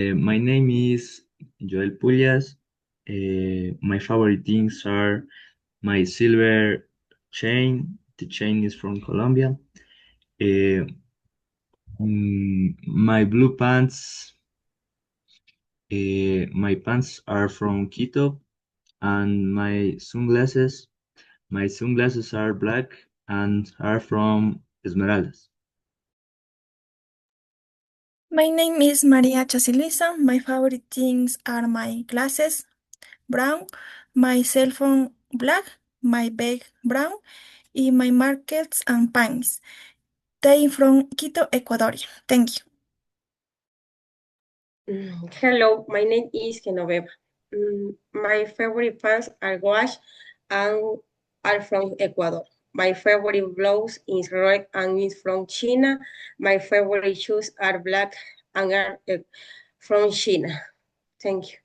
My name is Joel Pullas. My favorite things are my silver chain. The chain is from Colombia. Uh, my blue pants. My pants are from Quito, and my sunglasses. My sunglasses are black and are from Esmeraldas. My name is Maria Chasilisa. My favorite things are my glasses, brown, my cell phone, black, my bag, brown, and my markets and pants. They from Quito, Ecuador. Thank you. Hello, my name is Genoveva. My favorite pants are wash and are from Ecuador. My favorite blouse is red and is from China. My favorite shoes are black and are from China. Thank you.